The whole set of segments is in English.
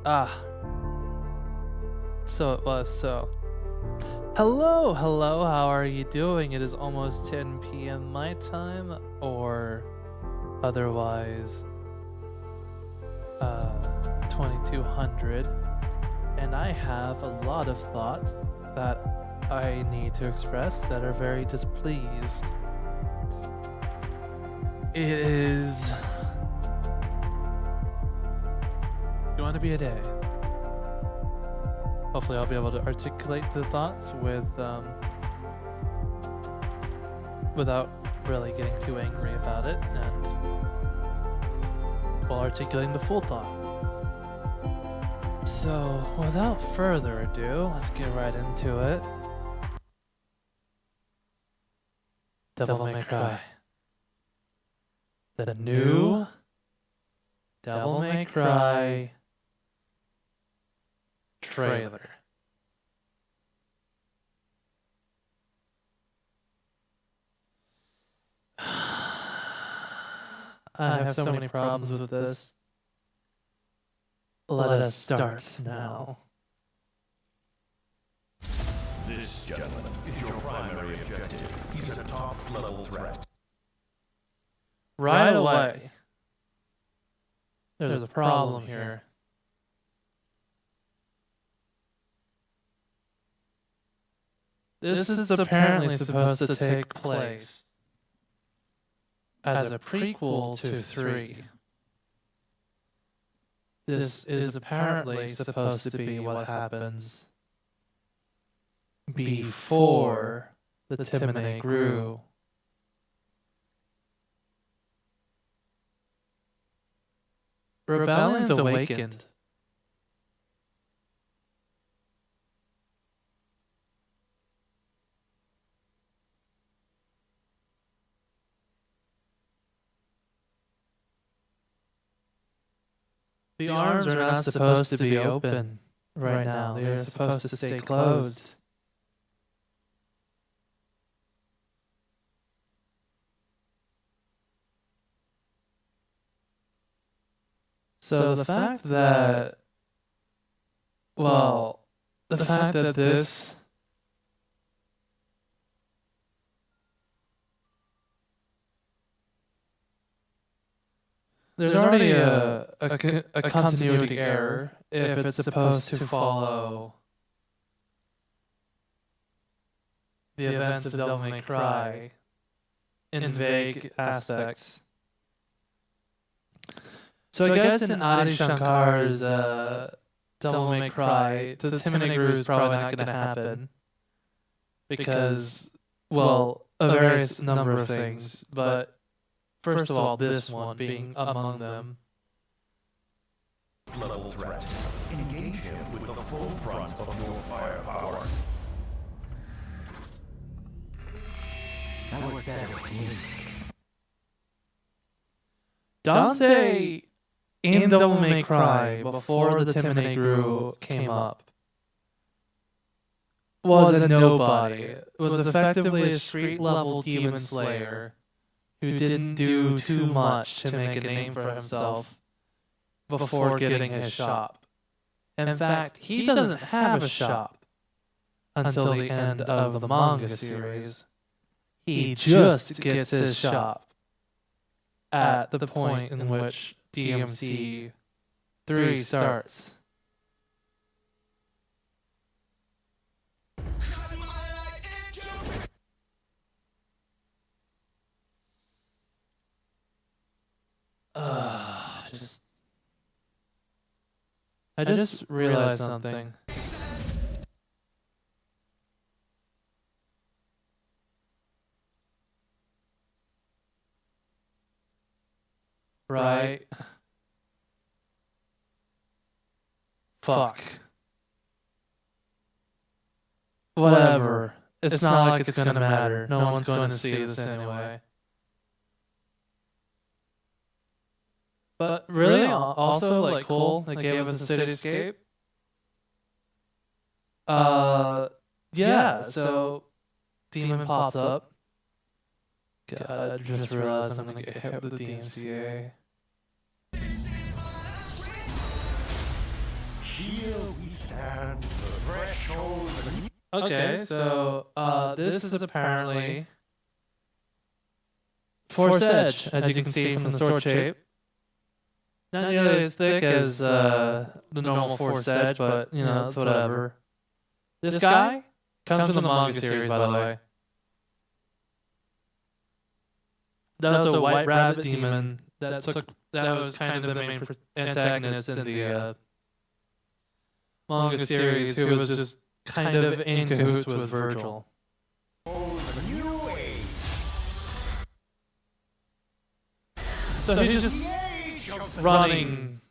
Ah. So it was so. Hello, how are you doing? It is almost 10 p.m. my time, or otherwise 2200, and I have a lot of thoughts that I need to express that are very displeased. It is going to be a day. Hopefully I'll be able to articulate the thoughts without really getting too angry about it, and while articulating the full thought. So, without further ado, let's get right into it. Devil May Cry. The new Devil May Cry trailer. I have so many problems with this. Let us start now. This, gentlemen, is your primary objective. He's a top-level threat. Right away. There's a problem here. This is apparently supposed to take place as a prequel to 3. This is apparently supposed to be what happens before the Timony grew. Rebellion's awakened. The arms are not supposed to be open right now. They are supposed to stay closed. So the fact that, this there's already a continuity error if it's supposed to follow the events of Devil May Cry in vague aspects. So I guess in Adi Shankar's Devil May Cry, the Timony Grew is probably not going to happen because, a various number of things, but first of all, this one being among them. Level threat. Engage him with the full front of your firepower. That worked better with music. Dante in Devil May Cry, before the Timony Grew came up, was a nobody. Was effectively a street-level demon slayer who didn't do too much to make a name for himself before getting his shop. In fact, he doesn't have a shop until the end of the manga series. He just gets his shop at the point in which DMC 3 starts. I just realized something. Right? Fuck. Whatever. It's not like it's gonna matter. No one's going to see this anyway. But really, also, like, cool, they gave us a cityscape. Yeah, so Demon pops up. God, I just realized I'm gonna get hit with the DMCA. Here we stand, the threshold of a new... Okay, so this is apparently Force Edge, as you can see from the sword shape. Not nearly as thick as the normal Force Edge, but you know, it's whatever. This guy comes from the manga series, by the way. That was a white rabbit demon that was kind of the main antagonist in the manga series, who was just kind of in cahoots with Virgil. A new age. So he's just The age of the running.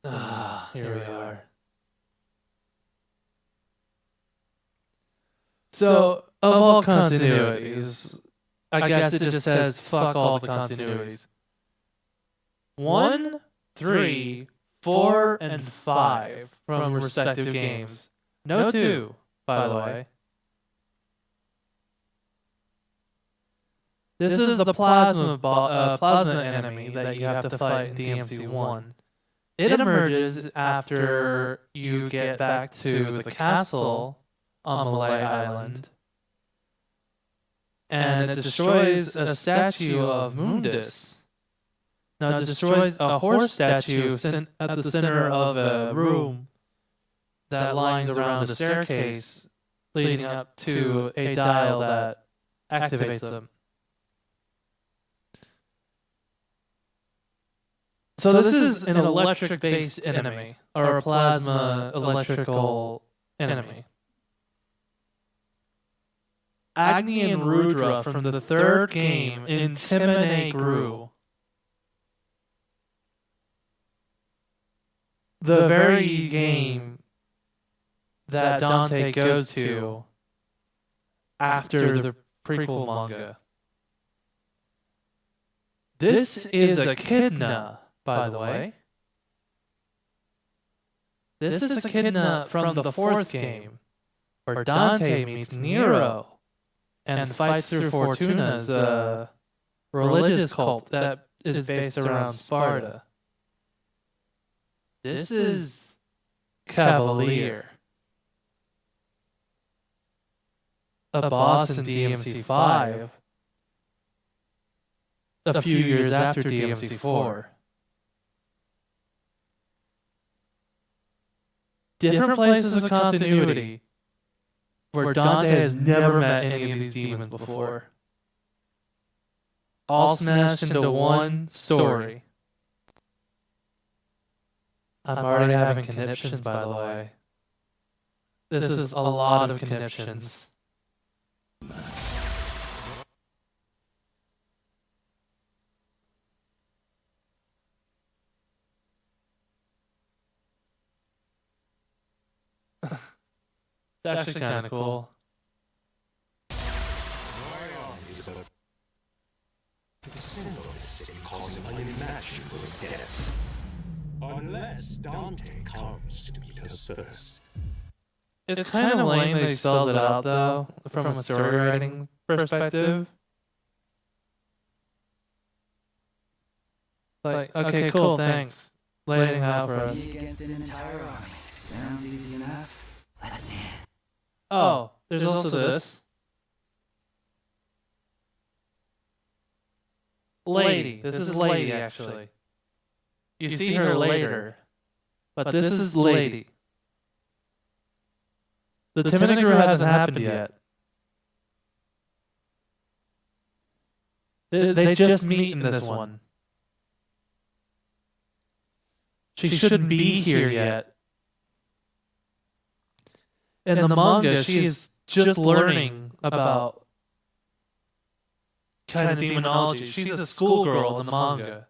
Here we are. So, of all continuities, I guess it just says fuck all the continuities. 1, 3, 4, and 5 from respective games. No 2, by the way. This is the plasma enemy that you have to fight in DMC1. It emerges after you get back to the castle on Malay Island, and it destroys a statue of Mundus. Now, it destroys a horse statue at the center of a room that lines around a staircase leading up to a dial that activates them. So this is an electric-based enemy, or a plasma electrical enemy. Agni and Rudra from the third game in Timone Gru. The very game that Dante goes to after the prequel manga. This is a Echidna, by the way. This is a Echidna from the fourth game, where Dante meets Nero and fights through Fortuna's religious cult that is based around Sparta. This is Cavalier, a boss in DMC5 a few years after DMC4. Different places of continuity where Dante has never met any of these demons before. All smashed into one story. I'm already having conniptions, by the way. This is a lot of conniptions. It's actually kind of cool. To descend on this city, causing unimaginable death. Unless Dante comes to meet us first. It's kind of lame that he spells it out, though, from a story writing perspective. Like, okay, cool, thanks. Laying out for us. Against an entire army. Sounds easy enough. Let's see it. Oh, there's also this. Lady. This is Lady, actually. You see her later, but this is Lady. The Timon Gru hasn't happened yet. They just meet in this one. She shouldn't be here yet. In the manga, she's just learning about kind of demonology. She's a schoolgirl in the manga.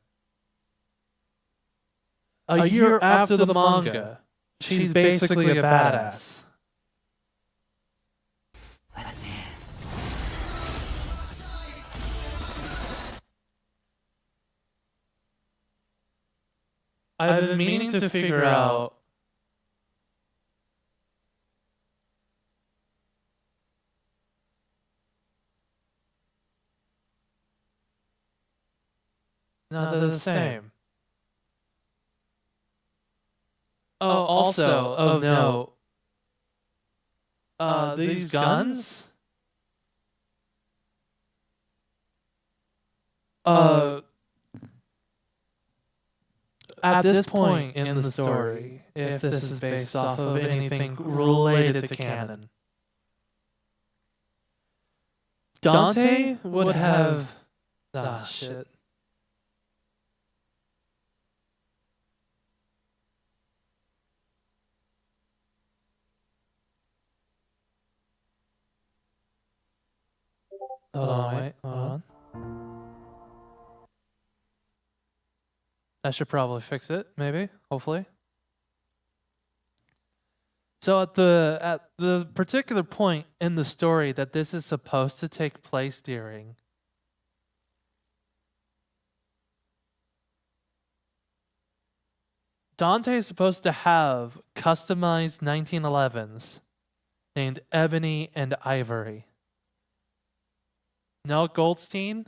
A year after the manga, she's basically a badass. Let's dance. I've been meaning to figure out no, they're the same. Oh, also of note, these guns, at this point in the story, if this is based off of anything related to canon, Dante would have... shit. Hold on. That should probably fix it, maybe, hopefully. So at the particular point in the story that this is supposed to take place during, Dante is supposed to have customized 1911s named Ebony and Ivory. Nell Goldstein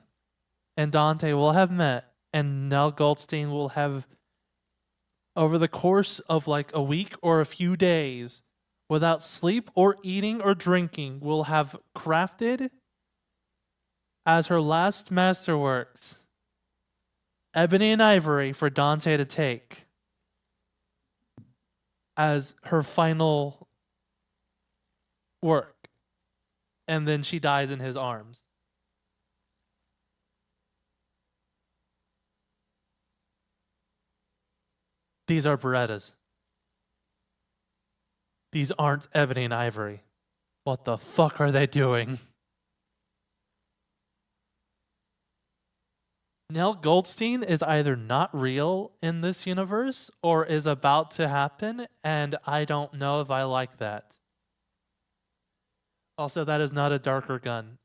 and Dante will have met, and Nell Goldstein will have, over the course of like a week or a few days, without sleep or eating or drinking, will have crafted as her last masterworks Ebony and Ivory for Dante to take as her final work. And then she dies in his arms. These are Berettas. These aren't Ebony and Ivory. What the fuck are they doing? Nell Goldstein is either not real in this universe or is about to happen, and I don't know if I like that. Also, that is not a darker gun.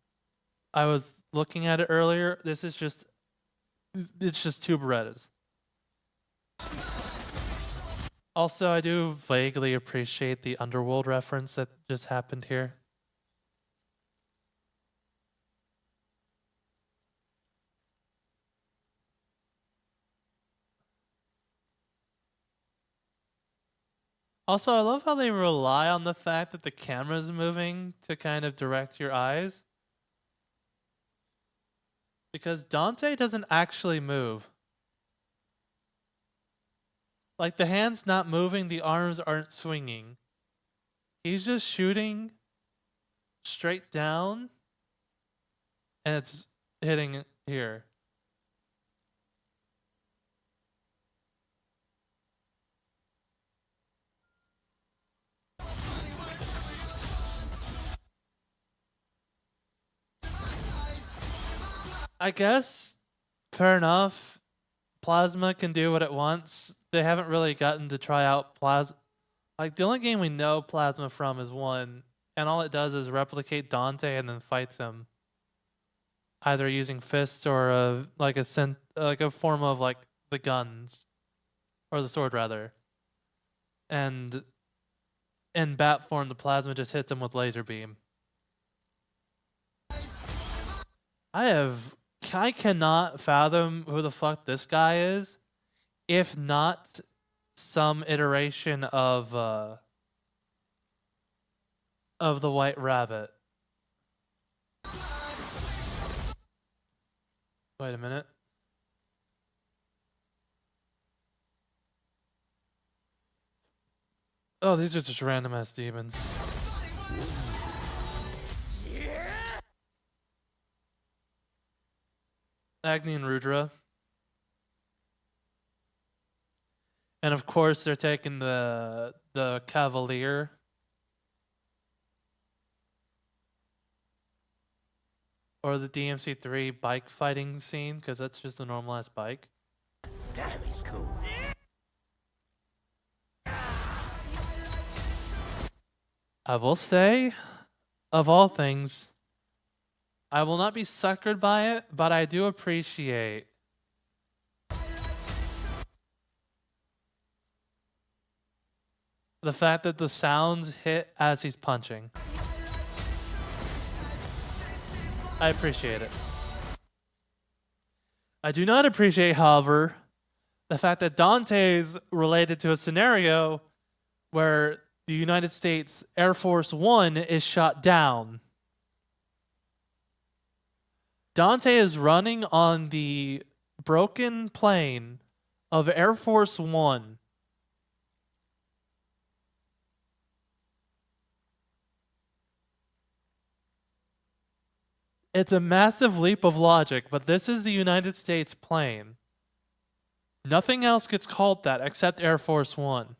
I was looking at it earlier. It's just two Berettas. Also, I do vaguely appreciate the Underworld reference that just happened here. Also, I love how they rely on the fact that the camera's moving to kind of direct your eyes. Because Dante doesn't actually move. Like, the hand's not moving, the arms aren't swinging. He's just shooting straight down, and it's hitting here. I guess, fair enough. Plasma can do what it wants. They haven't really gotten to try out Plasma. Like, the only game we know Plasma from is 1, and all it does is replicate Dante and then fights him. Either using fists or a form of like the guns. Or the sword rather. And in bat form, the Plasma just hits him with laser beam. I cannot fathom who the fuck this guy is, if not some iteration of the White Rabbit. Wait a minute. Oh, these are just random ass demons. Agni and Rudra. And of course they're taking the Cavalier. Or the DMC3 bike fighting scene, because that's just a normal ass bike. Damn, he's cool. I will say, of all things, I will not be suckered by it, but I do appreciate the fact that the sounds hit as he's punching. I appreciate it. I do not appreciate, however, the fact that Dante's related to a scenario where the United States Air Force One is shot down. Dante is running on the broken plane of Air Force One. It's a massive leap of logic, but this is the United States plane. Nothing else gets called that except Air Force One.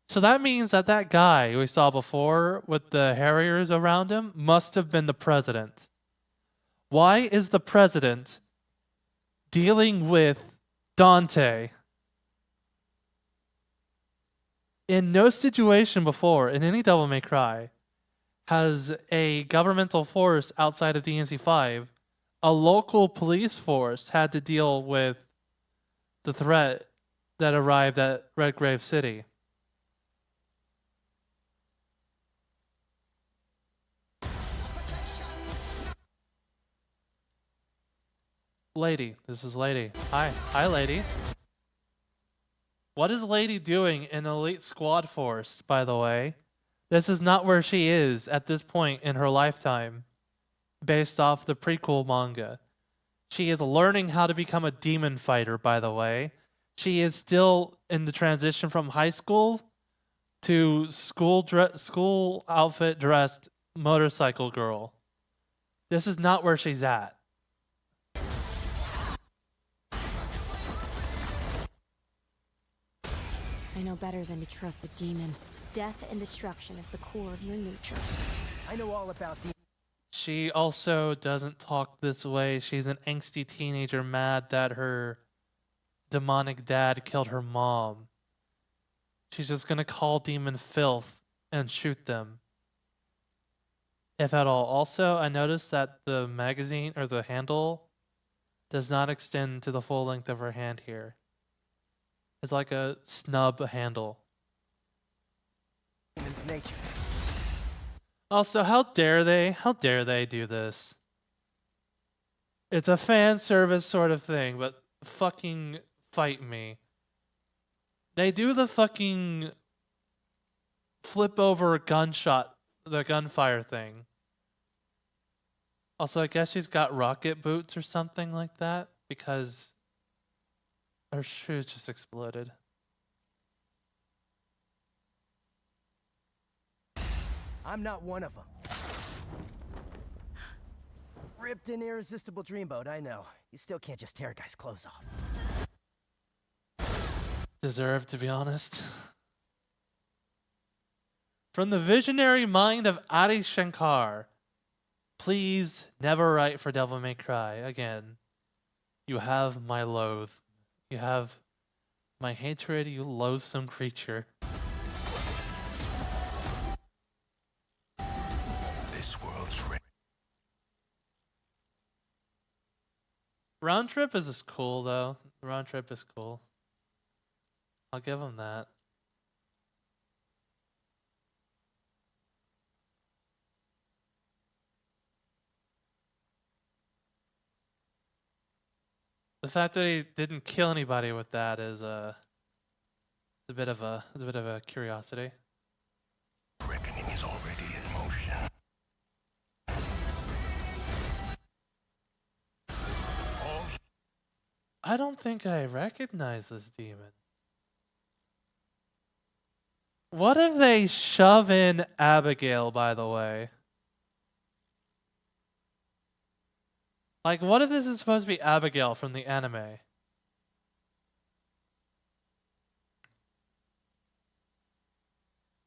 So that means that that guy we saw before with the Harriers around him must have been the president. Why is the president dealing with Dante? In no situation before, in any Devil May Cry, has a governmental force outside of DNC5, a local police force, had to deal with the threat that arrived at Redgrave City. Lady, this is Lady. Hi, Lady. What is Lady doing in Elite Squad Force, by the way? This is not where she is at this point in her lifetime, based off the prequel manga. She is learning how to become a demon fighter, by the way. She is still in the transition from high school to school outfit dressed motorcycle girl. This is not where she's at. I know better than to trust the demon. Death and destruction is the core of your nature. I know all about demons. She also doesn't talk this way. She's an angsty teenager mad that her demonic dad killed her mom. She's just gonna call demon filth and shoot them, if at all. Also, I noticed that the magazine or the handle does not extend to the full length of her hand here. It's like a snub handle. Demon's nature. Also, how dare they do this? It's a fan service sort of thing, but fucking fight me. They do the fucking flip over gunshot, the gunfire thing. Also, I guess she's got rocket boots or something like that because her shoes just exploded. I'm not one of them. Ripped and irresistible dreamboat, I know. You still can't just tear a guy's clothes off. Deserved, to be honest. From the visionary mind of Adi Shankar, please never write for Devil May Cry again. You have my loathe. You have my hatred, you loathsome creature. This world's ready. Round trip is cool, though. Round trip is cool. I'll give him that. The fact that he didn't kill anybody with that is a bit of a curiosity. Reckoning is already in motion. I don't think I recognize this demon. What if they shove in Abigail, by the way? Like, what if this is supposed to be Abigail from the anime?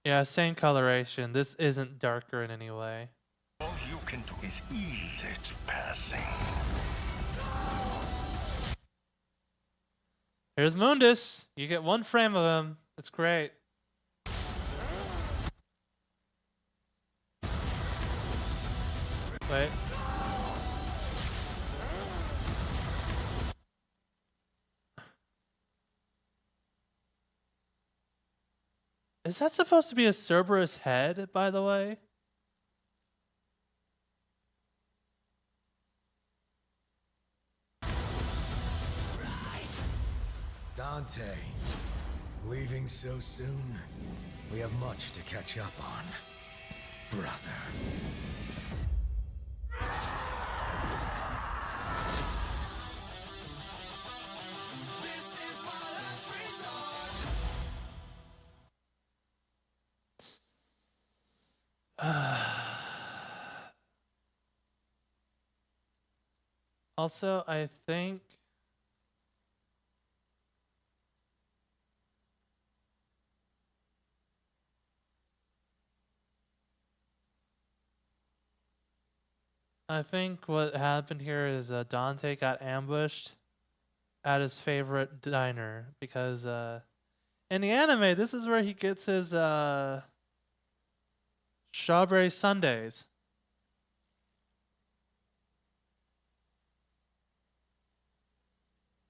Yeah, same coloration. This isn't darker in any way. All you can do is ease its passing. Here's Mundus. You get one frame of him. It's great. Wait. Is that supposed to be a Cerberus head, by the way? Dante, leaving so soon? We have much to catch up on, brother. This is my last resort. Also, I think what happened here is Dante got ambushed at his favorite diner because in the anime, this is where he gets his strawberry sundaes.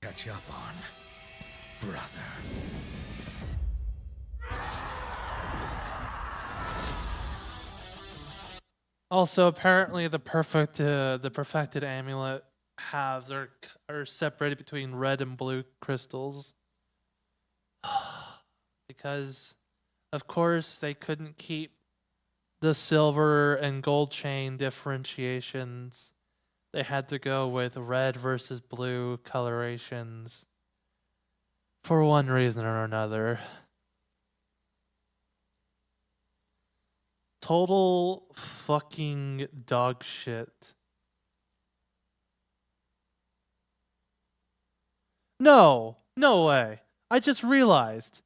Catch up on, brother. Also, apparently, the perfected amulet halves are separated between red and blue crystals, because, of course, they couldn't keep the silver and gold chain differentiations. They had to go with red versus blue colorations for one reason or another. Total fucking dog shit. No way. I just realized